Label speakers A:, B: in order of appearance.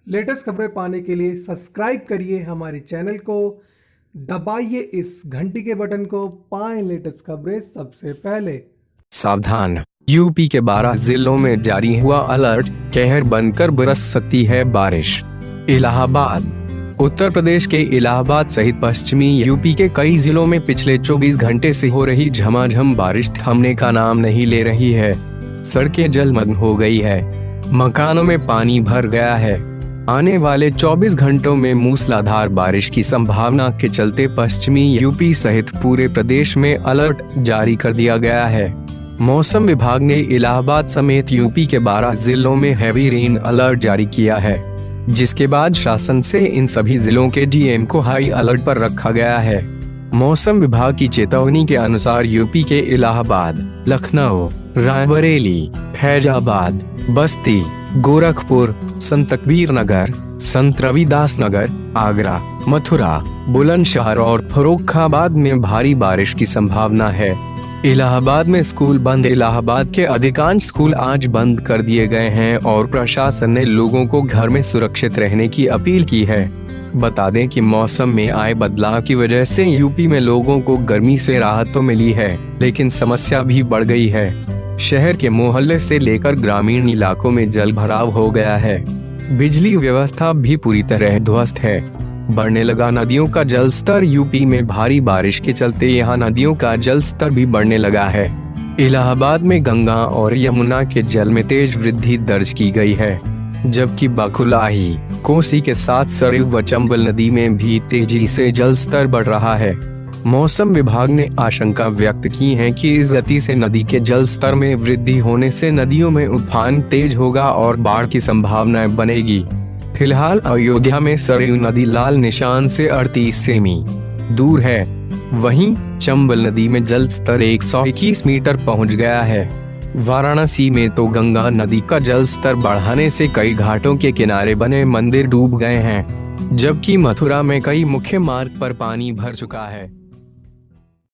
A: Latest खबरें पाने के लिए सब्सक्राइब करिए हमारे चैनल को, दबाइए इस घंटी के बटन को, पाएं लेटेस्ट खबरें सबसे पहले।
B: सावधान, यूपी के 12 जिलों में जारी हुआ अलर्ट, कहर बनकर बरस सकती है बारिश। इलाहाबाद। उत्तर प्रदेश के इलाहाबाद सहित पश्चिमी यूपी के कई जिलों में पिछले 24 घंटे से हो रही झमाझम बारिश थमने का नाम नहीं ले रही है। सड़कें जलमग्न हो गई है, मकानों में पानी भर गया है। आने वाले 24 घंटों में मूसलाधार बारिश की संभावना के चलते पश्चिमी यूपी सहित पूरे प्रदेश में अलर्ट जारी कर दिया गया है। मौसम विभाग ने इलाहाबाद समेत यूपी के 12 जिलों में हैवी रेन अलर्ट जारी किया है, जिसके बाद शासन से इन सभी जिलों के डीएम को हाई अलर्ट पर रखा गया है। मौसम विभाग की चेतावनी के अनुसार यूपी के इलाहाबाद, लखनऊ, रायबरेली, फैजाबाद, बस्ती, गोरखपुर, संत कबीर नगर, संत रविदास नगर, आगरा, मथुरा, बुलंदशहर और फर्रुखाबाद में भारी बारिश की संभावना है। इलाहाबाद में स्कूल बंद। इलाहाबाद के अधिकांश स्कूल आज बंद कर दिए गए हैं और प्रशासन ने लोगों को घर में सुरक्षित रहने की अपील की है। बता दें कि मौसम में आए बदलाव की वजह से यूपी में लोगों को गर्मी से राहत तो मिली है, लेकिन समस्या भी बढ़ गई है। शहर के मोहल्ले से लेकर ग्रामीण इलाकों में जल भराव हो गया है। बिजली व्यवस्था भी पूरी तरह ध्वस्त है। बढ़ने लगा नदियों का जलस्तर। यूपी में भारी बारिश के चलते यहां नदियों का जलस्तर भी बढ़ने लगा है। इलाहाबाद में गंगा और यमुना के जल में तेज वृद्धि दर्ज की गई है, जबकि बकुलाही, कोसी के साथ सरयू व चंबल नदी में भी तेजी से जलस्तर बढ़ रहा है। मौसम विभाग ने आशंका व्यक्त की है कि इस गति से नदी के जल स्तर में वृद्धि होने से नदियों में उफान तेज होगा और बाढ़ की संभावनाएं बनेगी। फिलहाल अयोध्या में सरयू नदी लाल निशान से 38 सेमी दूर है। वहीं चंबल नदी में जल स्तर 121 मीटर पहुंच गया है। वाराणसी में तो गंगा नदी का जल स्तर बढ़ाने से कई घाटों के किनारे बने मंदिर डूब गए हैं, जबकि मथुरा में कई मुख्य मार्ग पर पानी भर चुका है।